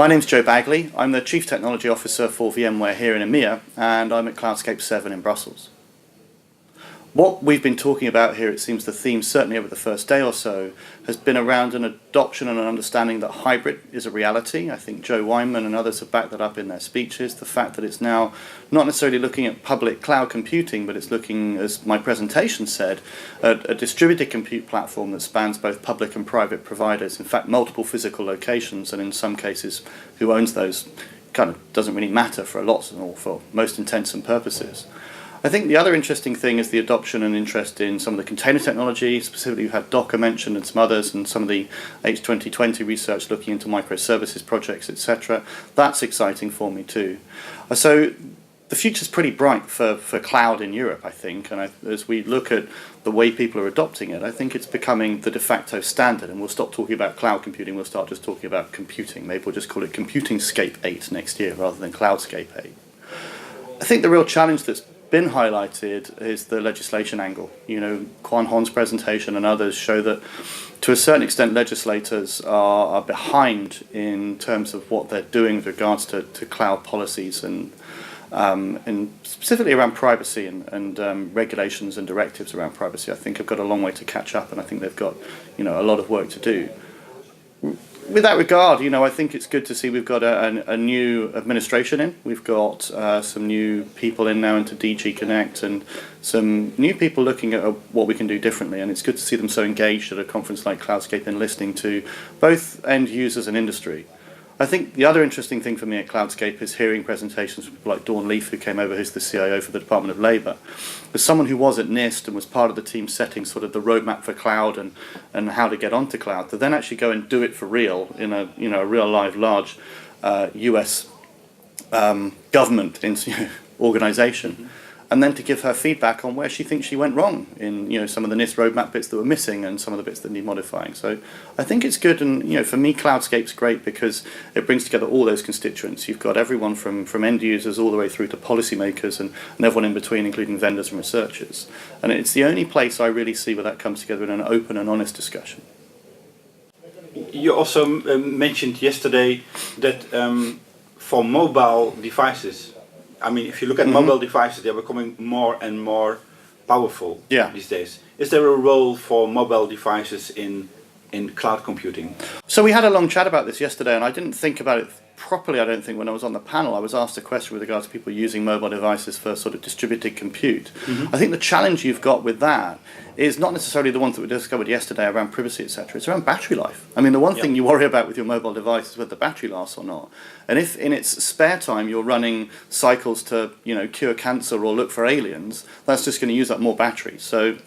My name's Joe Baguley. I'm the Chief Technology Officer for VMware here in EMEA, and I'm at Cloudscape 7 in Brussels. What we've been talking about here, it seems the theme, certainly over the first day or so, has been around an adoption and an understanding that hybrid is a reality. I think Joe Weinman and others have backed that up in their speeches. The fact that it's now not necessarily looking at public cloud computing, but it's looking, as my presentation said, at a distributed compute platform that spans both public and private providers, in fact multiple physical locations, and in some cases who owns those kind of doesn't really matter for for most intents and purposes. I think the other interesting thing is the adoption and interest in some of the container technology. Specifically, we've had Docker mentioned and some others, and some of the H2020 research looking into microservices projects, etc. That's exciting for me too. So the future's pretty bright for cloud in Europe, I think, and as we look at the way people are adopting it, I think it's becoming the de facto standard, and we'll stop talking about cloud computing, we'll start just talking about computing. Maybe we'll just call it Computing-scape 8 next year rather than Cloudscape 8. I think the real challenge that's been highlighted is the legislation angle. You know, Quan Hon's presentation and others show that to a certain extent legislators are behind in terms of what they're doing with regards to cloud policies and specifically around privacy and regulations and directives around privacy. I think have got a long way to catch up, and I think they've got, you know, a lot of work to do. With that regard, you know, I think it's good to see we've got a new administration in. We've got some new people in now into DG Connect, and some new people looking at what we can do differently. And it's good to see them so engaged at a conference like Cloudscape and listening to both end users and industry. I think the other interesting thing for me at Cloudscape is hearing presentations from people like Dawn Leaf, who came over, who's the CIO for the Department of Labour. As someone who was at NIST and was part of the team setting sort of the roadmap for cloud and how to get onto cloud, to then actually go and do it for real in a real live large US government organisation, and then to give her feedback on where she thinks she went wrong in some of the NIST roadmap bits that were missing and some of the bits that need modifying. So I think it's good, and for me Cloudscape's great because it brings together all those constituents. You've got everyone from end users all the way through to policymakers and everyone in between, including vendors and researchers. And it's the only place I really see where that comes together in an open and honest discussion. You also mentioned yesterday that for mobile devices, I mean, if you look at mobile devices, they're becoming more and more powerful these days. Is there a role for mobile devices in cloud computing? So we had a long chat about this yesterday, and I didn't think about it properly, I don't think, when I was on the panel. I was asked a question with regards to people using mobile devices for sort of distributed compute. I think the challenge you've got with that is not necessarily the ones that we discovered yesterday around privacy, etc. It's around battery life. I mean, the one thing you worry about with your mobile device is whether the battery lasts or not. And if in its spare time you're running cycles to, cure cancer or look for aliens, that's just going to use up more battery. So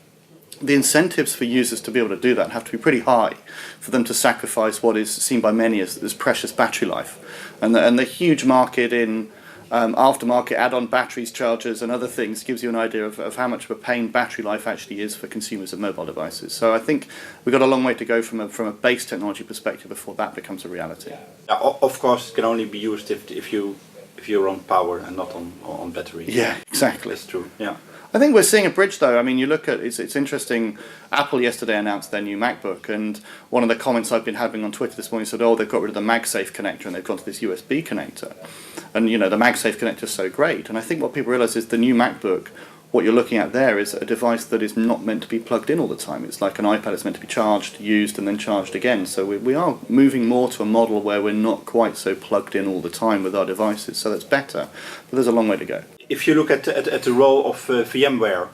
the incentives for users to be able to do that have to be pretty high for them to sacrifice what is seen by many as precious battery life. And the huge market in aftermarket add-on batteries, chargers and other things gives you an idea of how much of a pain battery life actually is for consumers of mobile devices. So I think we've got a long way to go from a base technology perspective before that becomes a reality. Of course, it can only be used if you're on power and not on battery. Yeah, exactly. That's true. Yeah. I think we're seeing a bridge, though. I mean, you look at it's interesting. Apple yesterday announced their new MacBook, and one of the comments I've been having on Twitter this morning said, "Oh, they've got rid of the MagSafe connector and they've gone to this USB connector." And the MagSafe connector is so great. And I think what people realise is the new MacBook, what you're looking at there is a device that is not meant to be plugged in all the time. It's like an iPad. It's meant to be charged, used, and then charged again. So we are moving more to a model where we're not quite so plugged in all the time with our devices. So that's better, but there's a long way to go. If you look at the role of VMware,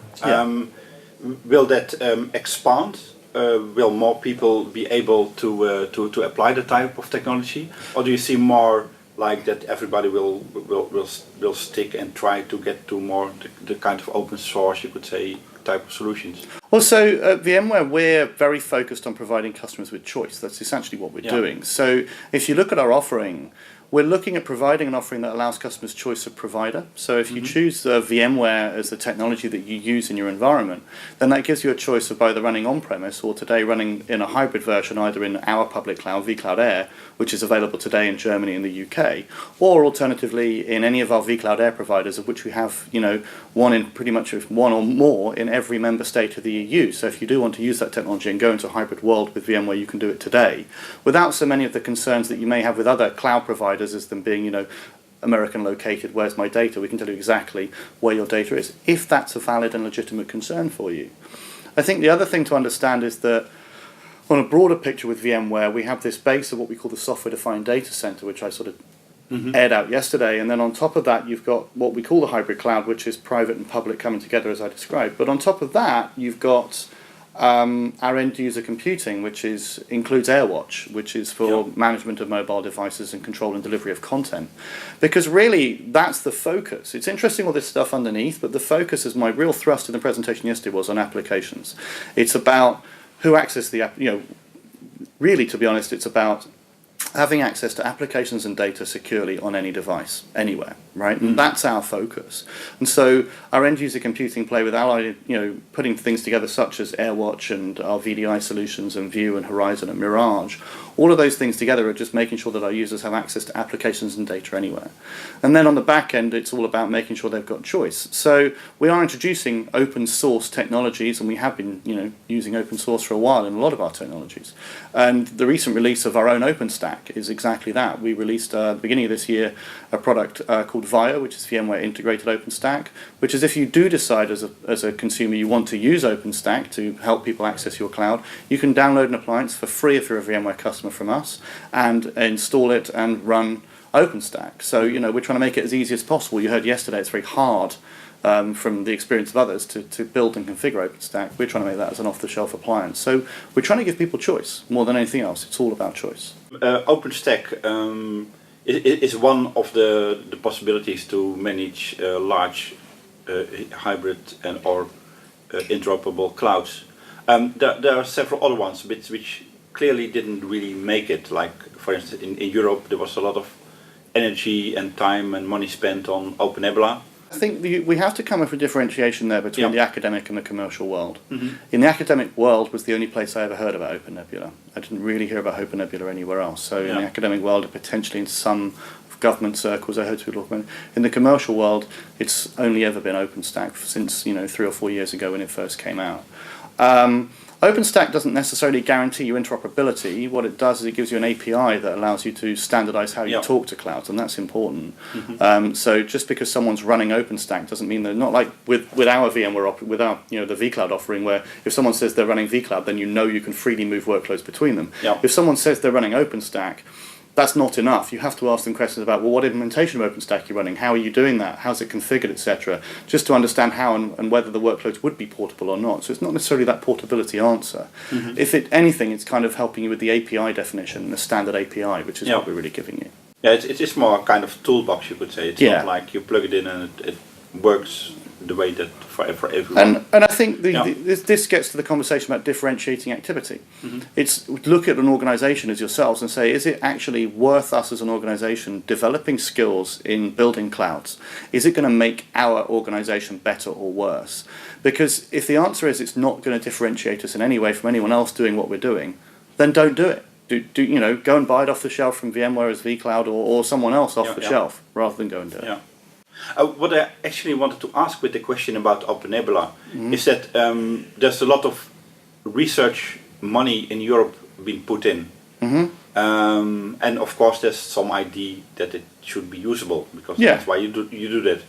will that expand? Will more people be able to apply the type of technology, or do you see more like that everybody will stick and try to get to more the kind of open source, you could say, type of solutions? Well, so at VMware, we're very focused on providing customers with choice. That's essentially what we're doing. So if you look at our offering, we're looking at providing an offering that allows customers choice of provider. So if you choose VMware as the technology that you use in your environment, then that gives you a choice of either running on-premise or today running in a hybrid version, either in our public cloud, vCloud Air, which is available today in Germany and the UK, or alternatively in any of our vCloud Air providers, of which we have, one in pretty much one or more in every member state of the EU. So if you do want to use that technology and go into a hybrid world with VMware, you can do it today without so many of the concerns that you may have with other cloud providers, as them being, American located, where's my data? We can tell you exactly where your data is, if that's a valid and legitimate concern for you. I think the other thing to understand is that on a broader picture with VMware, we have this base of what we call the software-defined data center, which I sort of aired out yesterday, and then on top of that you've got what we call the hybrid cloud, which is private and public coming together as I described. But on top of that you've got our end-user computing, which includes AirWatch, which is for management of mobile devices and control and delivery of content. Because really, that's the focus. It's interesting all this stuff underneath, but the focus, as my real thrust in the presentation yesterday was on applications. It's about who access the app. Really, to be honest, it's about having access to applications and data securely on any device, anywhere, right? And that's our focus. And so our end-user computing play with allied, putting things together such as AirWatch and our VDI solutions and View and Horizon and Mirage, all of those things together are just making sure that our users have access to applications and data anywhere. And then on the back end, it's all about making sure they've got choice. So we are introducing open source technologies, and we have been, using open source for a while in a lot of our technologies. And the recent release of our own OpenStack is exactly that. We released at the beginning of this year a product called VIA, which is VMware Integrated OpenStack, which is if you do decide as a consumer you want to use OpenStack to help people access your cloud, you can download an appliance for free if you're a VMware customer from us and install it and run OpenStack. So, we're trying to make it as easy as possible. You heard yesterday it's very hard from the experience of others to build and configure OpenStack. We're trying to make that as an off-the-shelf appliance. So we're trying to give people choice more than anything else. It's all about choice. OpenStack is one of the possibilities to manage large hybrid and or interoperable clouds. There are several other ones which clearly didn't really make it. Like, for instance, in Europe there was a lot of energy and time and money spent on Nebula. I think we have to come up with a differentiation there between the academic and the commercial world. In the academic world was the only place I ever heard about OpenNebula. I didn't really hear about OpenNebula anywhere else. So in the academic world, and potentially in some government circles, I heard people talk about it. In the commercial world, it's only ever been OpenStack since 3 or 4 years ago when it first came out. OpenStack doesn't necessarily guarantee you interoperability. What it does is it gives you an API that allows you to standardize how you talk to clouds, and that's important. So just because someone's running OpenStack doesn't mean they're not like with our VMware, with our the vCloud offering, where if someone says they're running vCloud, then you can freely move workloads between them. If someone says they're running OpenStack, that's not enough. You have to ask them questions about, well, what implementation of OpenStack are you running? How are you doing that? How's it configured, etc. Just to understand how and whether the workloads would be portable or not. So it's not necessarily that portability answer. If anything, it's kind of helping you with the API definition, the standard API, which is what we're really giving you. Yeah, it's more a kind of toolbox, you could say. It's not like you plug it in and it works the way that for everyone. And I think this gets to the conversation about differentiating activity. It's look at an organisation as yourselves and say, is it actually worth us as an organisation developing skills in building clouds? Is it going to make our organisation better or worse? Because if the answer is it's not going to differentiate us in any way from anyone else doing what we're doing, then don't do it. Go and buy it off the shelf from VMware as vCloud or someone else off the shelf rather than go and do it. What I actually wanted to ask with the question about OpenNebula is that there's a lot of research money in Europe being put in. And of course there's some idea that it should be usable, because that's why you do that.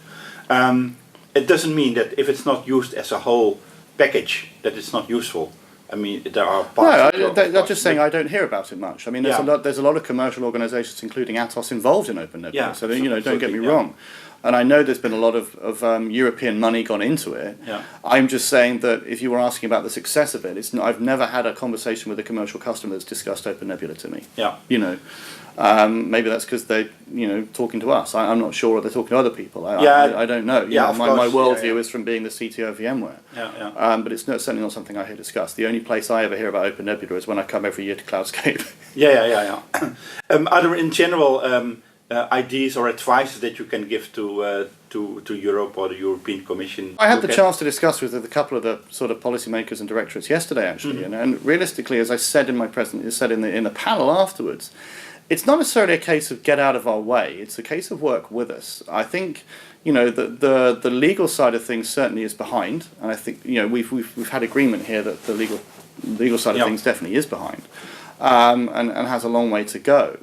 It doesn't mean that if it's not used as a whole package that it's not useful. I mean, there are parts. No, I'm just saying I don't hear about it much. I mean, there's a lot of commercial organisations, including Atos, involved in OpenNebula. So don't get me wrong. And I know there's been a lot of European money gone into it. I'm just saying that if you were asking about the success of it, I've never had a conversation with a commercial customer that's discussed OpenNebula to me. Maybe that's because they're talking to us. I'm not sure, or they're talking to other people. I don't know. My worldview is from being the CTO of VMware. But it's certainly not something I hear discussed. The only place I ever hear about OpenNebula is when I come every year to Cloudscape. Are there in general ideas or advice that you can give to Europe or the European Commission? I had the chance to discuss with a couple of the sort of policymakers and directorates yesterday, actually, and realistically, as I said in my in the panel afterwards, it's not necessarily a case of get out of our way. It's a case of work with us. I think, you know, the legal side of things certainly is behind, and I think, you know, we've had agreement here that the legal side of things definitely is behind, and has a long way to go.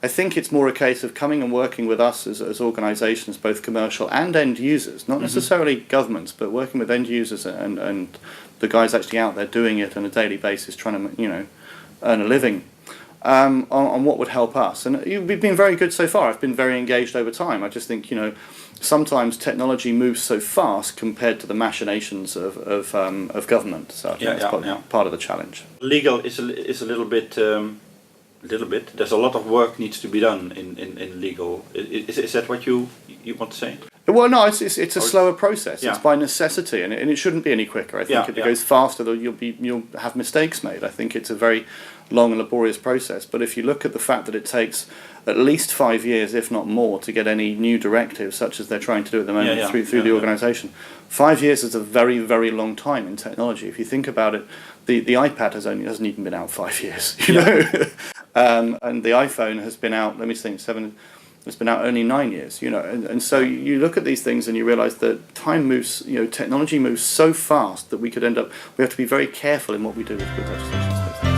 I think it's more a case of coming and working with us as organisations, both commercial and end users, not necessarily governments, but working with end users and the guys actually out there doing it on a daily basis, trying to, you know, earn a living, on what would help us. And we've been very good so far. I've been very engaged over time. I just think, you know, sometimes technology moves so fast compared to the machinations of government. So I think that's part of the challenge. Legal is a little bit. There's a lot of work needs to be done in legal. Is that what you want to say? Well, no, it's a slower process. It's by necessity, and it shouldn't be any quicker. I think if it goes faster, you'll have mistakes made. I think it's a very long and laborious process. But if you look at the fact that it takes at least 5 years, if not more, to get any new directives, such as they're trying to do at the moment through the organisation, 5 years is a very, very long time in technology. If you think about it, the iPad hasn't even been out 5 years, you know. And the iPhone has been out, let me think, it's been out only 9 years, you know, and so you look at these things and you realise that time moves, you know, technology moves so fast that we have to be very careful in what we do with legislation.